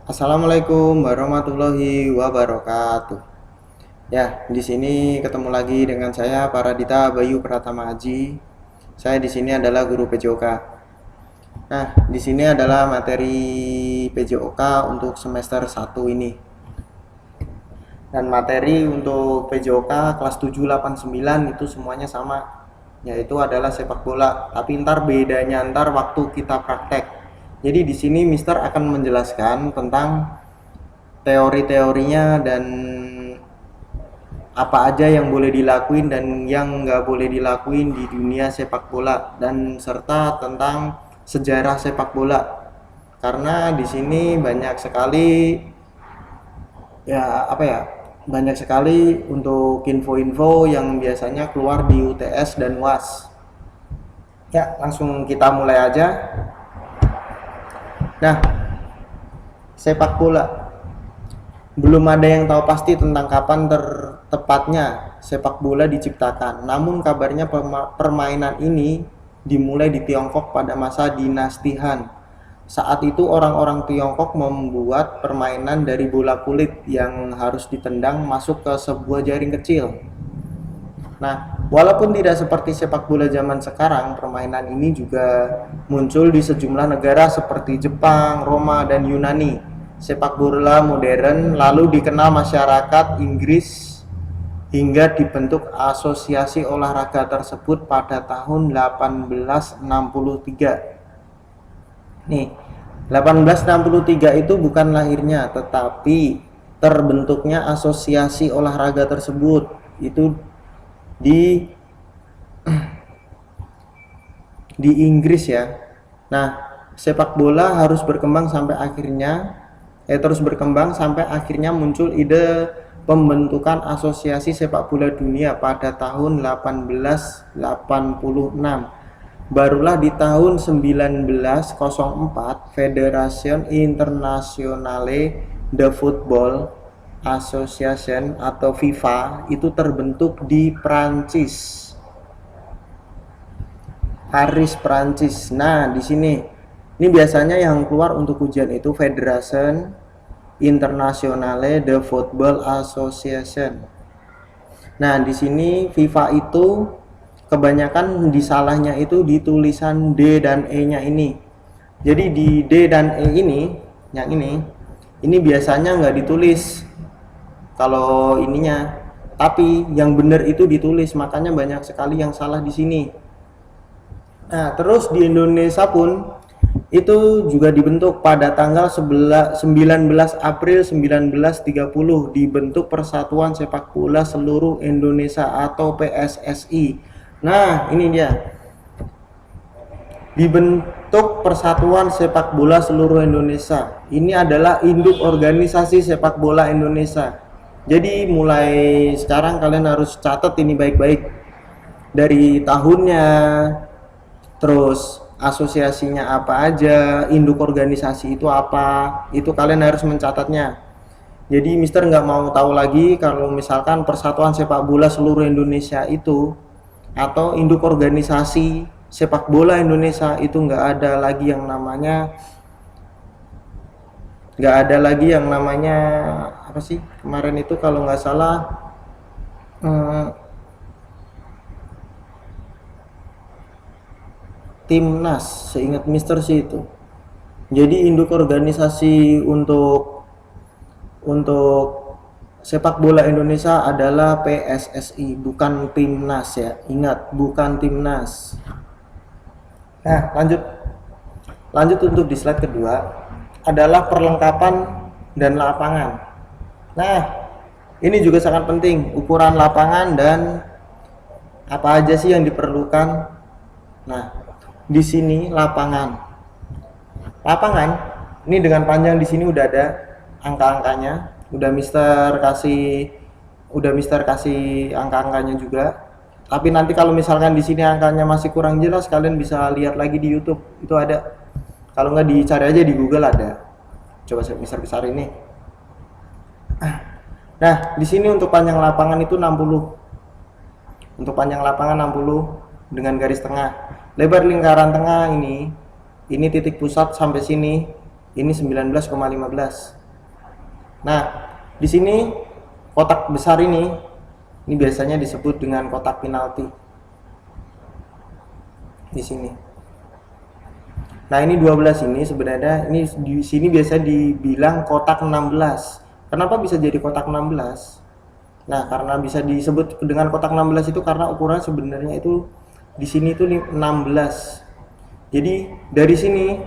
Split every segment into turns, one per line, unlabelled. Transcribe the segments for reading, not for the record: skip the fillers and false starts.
Assalamualaikum warahmatullahi wabarakatuh. Ya, di sini ketemu lagi dengan saya Paradita Bayu Pratama Aji. Saya di sini adalah guru PJOK. Nah, di sini adalah materi PJOK untuk semester 1 ini. Dan materi untuk PJOK kelas 7, 8, 9 itu semuanya sama, yaitu adalah sepak bola. Tapi ntar bedanya waktu kita praktek. Jadi di sini Mister akan menjelaskan tentang teori-teorinya dan apa aja yang boleh dilakuin dan yang nggak boleh dilakuin di dunia sepak bola, dan serta tentang sejarah sepak bola. Karena di sini banyak sekali banyak sekali untuk info-info yang biasanya keluar di UTS dan UAS. Ya, langsung kita mulai aja. Nah, sepak bola belum ada yang tahu pasti tentang kapan tepatnya sepak bola diciptakan. Namun kabarnya permainan ini dimulai di Tiongkok pada masa dinasti Han. Saat itu orang-orang Tiongkok membuat permainan dari bola kulit yang harus ditendang masuk ke sebuah jaring kecil. Nah, walaupun tidak seperti sepak bola zaman sekarang, permainan ini juga muncul di sejumlah negara seperti Jepang, Roma, dan Yunani. Sepak bola modern lalu dikenal masyarakat Inggris hingga dibentuk asosiasi olahraga tersebut pada tahun 1863. Nih, 1863 itu bukan lahirnya, tetapi terbentuknya asosiasi olahraga tersebut itu di Inggris ya. Nah, sepak bola harus berkembang sampai akhirnya terus berkembang sampai akhirnya muncul ide pembentukan asosiasi sepak bola dunia pada tahun 1886. Barulah di tahun 1904 Federation Internationale de Football Association atau FIFA itu terbentuk di Prancis. Paris, Prancis. Nah, di sini ini biasanya yang keluar untuk ujian itu Federation Internationale de Football Association. Nah, di sini FIFA itu kebanyakan disalahnya itu di tulisan D dan E-nya ini. Jadi di D dan E ini, yang ini biasanya nggak ditulis kalau ininya, tapi yang benar itu ditulis, makanya banyak sekali yang salah di sini. Nah, terus di Indonesia pun itu juga dibentuk pada tanggal 19 April 1930, dibentuk Persatuan Sepak Bola Seluruh Indonesia atau PSSI. Nah, ini dia. Dibentuk Persatuan Sepak Bola Seluruh Indonesia. Ini adalah induk organisasi sepak bola Indonesia. Jadi mulai sekarang kalian harus catat ini baik-baik. Dari tahunnya, terus asosiasinya apa aja, induk organisasi itu apa, itu kalian harus mencatatnya. Jadi Mister nggak mau tahu lagi kalau misalkan Persatuan Sepak Bola Seluruh Indonesia itu atau induk organisasi sepak bola Indonesia itu nggak ada lagi yang namanya apa sih kemarin itu kalau nggak salah Timnas, seingat Mister sih itu. Jadi induk organisasi untuk sepak bola Indonesia adalah PSSI, bukan Timnas ya. Ingat, bukan Timnas. Nah, lanjut untuk di slide kedua adalah perlengkapan dan lapangan. Nah, ini juga sangat penting, ukuran lapangan dan apa aja sih yang diperlukan. Nah, di sini lapangan ini dengan panjang di sini udah ada angka-angkanya, udah Mister kasih angka-angkanya juga. Tapi nanti kalau misalkan di sini angkanya masih kurang jelas, kalian bisa lihat lagi di YouTube, itu ada. Kalau nggak dicari aja di Google ada. Coba Mister besar ini. Nah, di sini untuk panjang lapangan itu 60. Untuk panjang lapangan 60 dengan garis tengah. Lebar lingkaran tengah ini titik pusat sampai sini Ini 19,15. Nah, di sini kotak besar ini biasanya disebut dengan kotak penalti. Di sini. Nah, ini 12 ini sebenarnya ini di sini biasa dibilang kotak 16. Kenapa bisa jadi kotak 16? Nah, karena bisa disebut dengan kotak 16 itu karena ukuran sebenarnya itu di sini itu 16. Jadi dari sini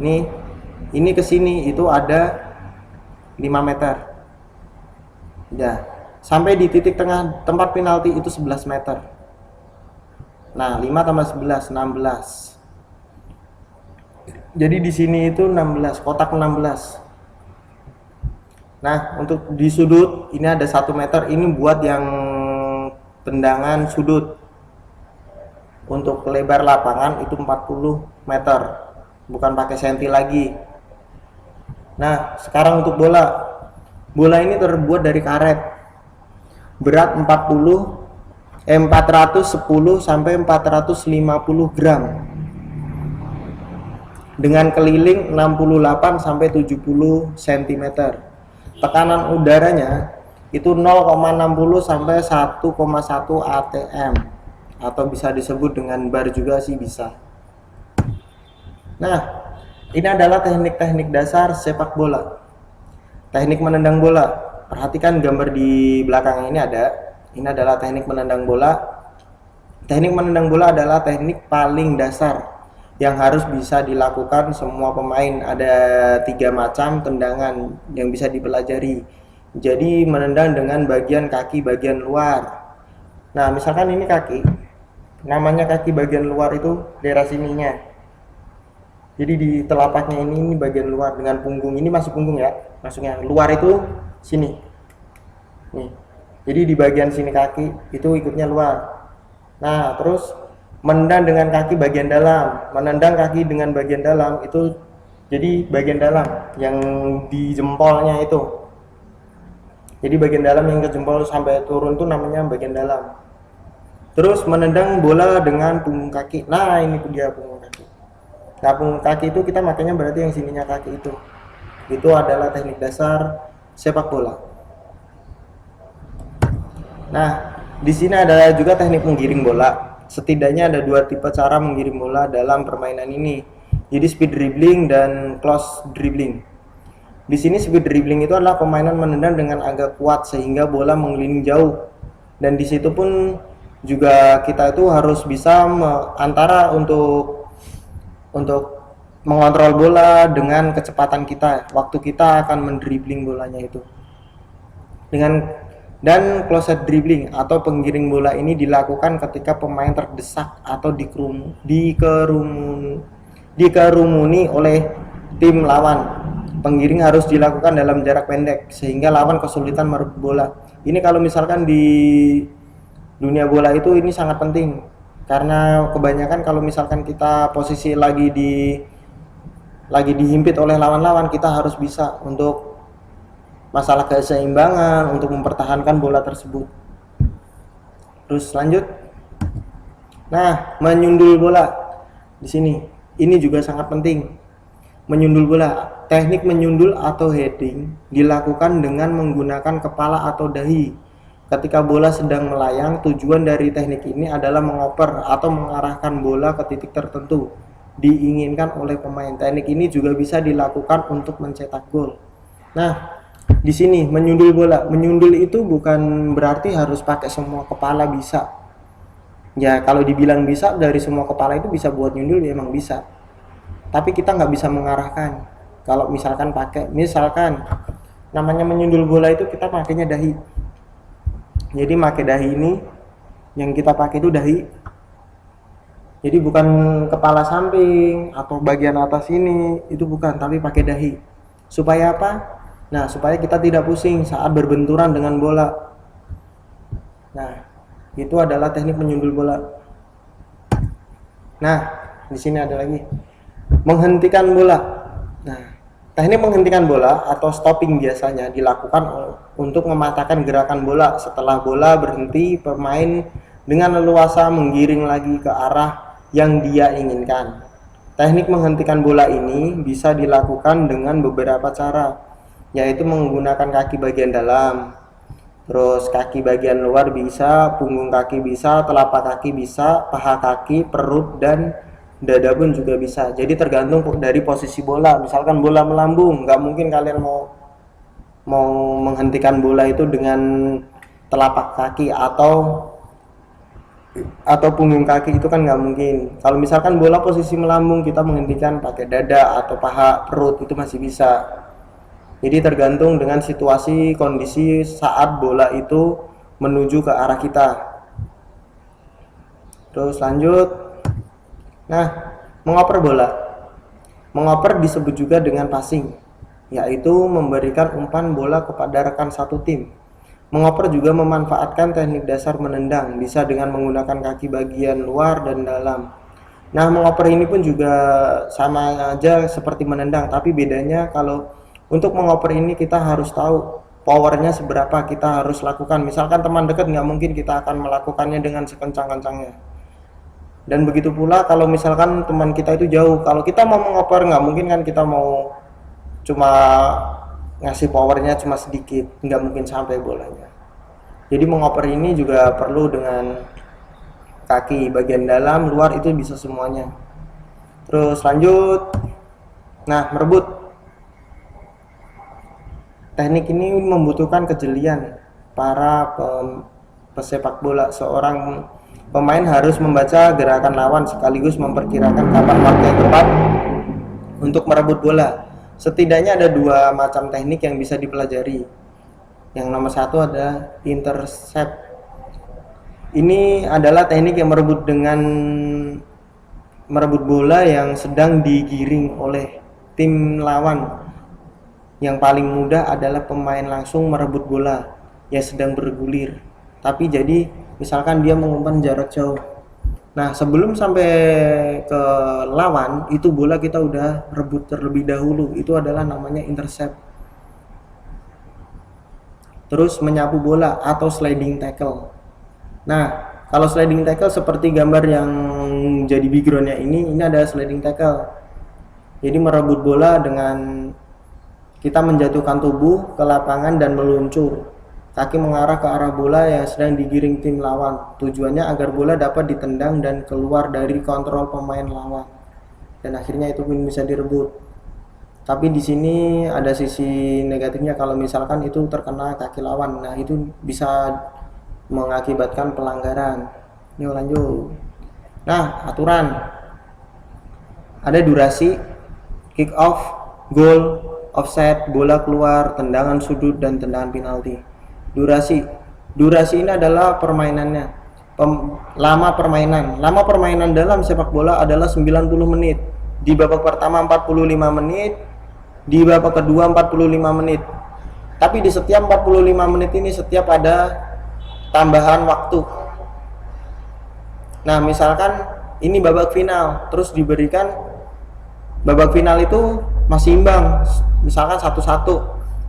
nih ini ke sini itu ada 5 meter. Ya, sampai di titik tengah tempat penalti itu 11 meter. Nah, 5 tambah 11 16. Jadi di sini itu 16, kotak 16. Nah, untuk di sudut ini ada 1 meter, ini buat yang tendangan sudut. Untuk lebar lapangan itu 40 meter, bukan pakai senti lagi. Nah, sekarang untuk bola. Bola ini terbuat dari karet. Berat 410 sampai 450 gram. Dengan keliling 68 sampai 70 cm. Tekanan udaranya itu 0,60 sampai 1,1 atm atau bisa disebut dengan bar juga sih bisa. Nah, ini adalah teknik-teknik dasar sepak bola. Teknik menendang bola. Perhatikan gambar di belakang ini ada. Ini adalah teknik menendang bola. Teknik menendang bola adalah teknik paling dasar yang harus bisa dilakukan semua pemain. Ada 3 macam tendangan yang bisa dipelajari. Jadi menendang dengan bagian kaki bagian luar. Nah, misalkan ini kaki, namanya kaki bagian luar itu daerah sininya. Jadi di telapaknya ini bagian luar dengan punggung, ini masuk punggung ya, masuknya luar itu sini nih. Jadi di bagian sini kaki itu ikutnya luar. Nah, terus menendang dengan kaki bagian dalam, menendang kaki dengan bagian dalam itu jadi bagian dalam yang di jempolnya itu. Jadi bagian dalam yang ke jempol sampai turun itu namanya bagian dalam. Terus menendang bola dengan punggung kaki. Nah, ini dia punggung kaki. Nah, punggung kaki itu kita makanya berarti yang sininya kaki itu. Itu adalah teknik dasar sepak bola. Nah, di sini ada juga teknik menggiring bola. Setidaknya ada 2 tipe cara menggiring bola dalam permainan ini. Jadi speed dribbling dan close dribbling. Di sini speed dribbling itu adalah permainan menendang dengan agak kuat sehingga bola mengelilingi jauh. Dan di situ pun juga kita itu harus bisa antara untuk mengontrol bola dengan kecepatan kita. Waktu kita akan mendribbling bolanya itu. Dan close dribbling atau penggiring bola ini dilakukan ketika pemain terdesak atau dikerumuni oleh tim lawan. Penggiring harus dilakukan dalam jarak pendek sehingga lawan kesulitan merebut bola. Ini kalau misalkan di dunia bola itu ini sangat penting karena kebanyakan kalau misalkan kita posisi lagi dihimpit oleh lawan-lawan, kita harus bisa untuk masalah keseimbangan untuk mempertahankan bola tersebut. Terus lanjut. Nah, menyundul bola di sini ini juga sangat penting. Menyundul bola. Teknik menyundul atau heading dilakukan dengan menggunakan kepala atau dahi. Ketika bola sedang melayang, tujuan dari teknik ini adalah mengoper atau mengarahkan bola ke titik tertentu diinginkan oleh pemain. Teknik ini juga bisa dilakukan untuk mencetak gol. Nah, di sini menyundul bola. Menyundul itu bukan berarti harus pakai semua kepala bisa. Ya, kalau dibilang bisa dari semua kepala itu bisa buat nyundul ya emang bisa. Tapi kita nggak bisa mengarahkan. Kalau misalkan namanya menyundul bola itu kita pakainya dahi. Jadi pakai dahi ini yang kita pakai itu dahi. Jadi bukan kepala samping atau bagian atas ini, itu bukan, tapi pakai dahi. Supaya apa? Nah, supaya kita tidak pusing saat berbenturan dengan bola. Nah, itu adalah teknik menyundul bola. Nah, di sini ada lagi. Menghentikan bola. Nah, teknik menghentikan bola atau stopping biasanya dilakukan untuk mematahkan gerakan bola. Setelah bola berhenti, pemain dengan leluasa menggiring lagi ke arah yang dia inginkan. Teknik menghentikan bola ini bisa dilakukan dengan beberapa cara, yaitu menggunakan kaki bagian dalam, terus kaki bagian luar bisa, punggung kaki bisa, telapak kaki bisa, paha kaki, perut, dan dada pun juga bisa. Jadi tergantung dari posisi bola. Misalkan bola melambung, nggak mungkin kalian mau menghentikan bola itu dengan telapak kaki atau punggung kaki, itu kan nggak mungkin. Kalau misalkan bola posisi melambung, kita menghentikan pakai dada atau paha, perut, itu masih bisa. Jadi tergantung dengan situasi kondisi saat bola itu menuju ke arah kita. Terus lanjut. Nah, mengoper bola. Mengoper disebut juga dengan passing, yaitu memberikan umpan bola kepada rekan satu tim. Mengoper juga memanfaatkan teknik dasar menendang, bisa dengan menggunakan kaki bagian luar dan dalam. Nah, mengoper ini pun juga sama aja seperti menendang, tapi bedanya kalau untuk mengoper ini kita harus tahu powernya seberapa kita harus lakukan. Misalkan teman dekat, nggak mungkin kita akan melakukannya dengan sekencang-kencangnya. Dan begitu pula kalau misalkan teman kita itu jauh, kalau kita mau mengoper, nggak mungkin kan kita mau cuma ngasih powernya cuma sedikit, nggak mungkin sampai bolanya. Jadi mengoper ini juga perlu dengan kaki bagian dalam, luar, itu bisa semuanya. Terus lanjut. Nah, merebut. Teknik ini membutuhkan kejelian para pesepak bola. Seorang pemain harus membaca gerakan lawan sekaligus memperkirakan kapan waktu yang tepat untuk merebut bola. Setidaknya ada dua macam teknik yang bisa dipelajari. Yang nomor satu ada intercept. Ini adalah teknik yang merebut bola yang sedang digiring oleh tim lawan. Yang paling mudah adalah pemain langsung merebut bola yang sedang bergulir. Tapi jadi misalkan dia mengumpan jarak jauh. Nah, sebelum sampai ke lawan, itu bola kita udah rebut terlebih dahulu. Itu adalah namanya intercept. Terus menyapu bola atau sliding tackle. Nah, kalau sliding tackle seperti gambar yang jadi backgroundnya ini ada sliding tackle. Jadi merebut bola dengan kita menjatuhkan tubuh ke lapangan dan meluncur. Kaki mengarah ke arah bola yang sedang digiring tim lawan. Tujuannya agar bola dapat ditendang dan keluar dari kontrol pemain lawan. Dan akhirnya itu pun bisa direbut. Tapi di sini ada sisi negatifnya, kalau misalkan itu terkena kaki lawan. Nah, itu bisa mengakibatkan pelanggaran. Yuk lanjut. Nah, aturan. Ada durasi, kick off, goal, offset, bola keluar, tendangan sudut, dan tendangan penalti. Durasi ini adalah permainannya. Lama permainan dalam sepak bola adalah 90 menit. Di babak pertama 45 menit, di babak kedua 45 menit. Tapi di setiap 45 menit ini setiap ada tambahan waktu. Nah, misalkan ini babak final, terus diberikan babak final itu masih imbang, misalkan 1-1.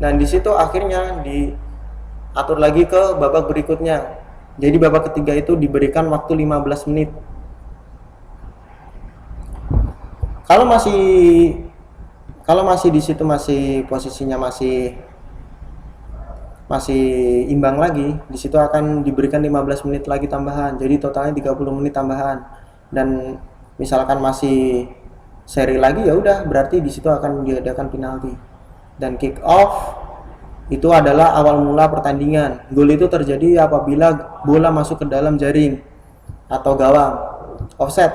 Nah, di situ akhirnya diatur lagi ke babak berikutnya. Jadi babak ketiga itu diberikan waktu 15 menit. Kalau masih di situ masih posisinya masih imbang lagi, di situ akan diberikan 15 menit lagi tambahan. Jadi totalnya 30 menit tambahan. Dan misalkan masih seri lagi, ya udah berarti di situ akan diadakan penalti. Dan kick off itu adalah awal mula pertandingan. Gol itu terjadi apabila bola masuk ke dalam jaring atau gawang. Offset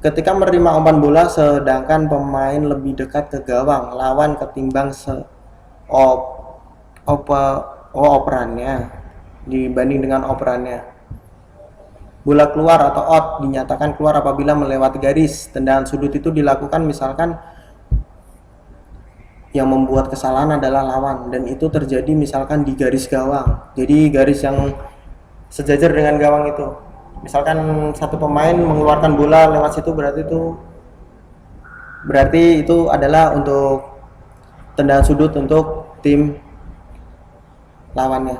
ketika menerima umpan bola sedangkan pemain lebih dekat ke gawang lawan ketimbang operannya dibanding dengan operannya. Bola keluar atau out dinyatakan keluar apabila melewati garis. Tendangan sudut itu dilakukan misalkan yang membuat kesalahan adalah lawan, dan itu terjadi misalkan di garis gawang. Jadi garis yang sejajar dengan gawang itu. Misalkan satu pemain mengeluarkan bola lewat situ, berarti itu adalah untuk tendangan sudut untuk tim lawannya.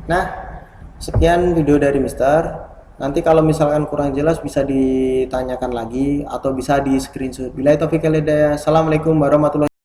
Nah, sekian video dari Mister. Nanti kalau misalkan kurang jelas bisa ditanyakan lagi atau bisa di screenshot. Bila itu, Assalamualaikum warahmatullahi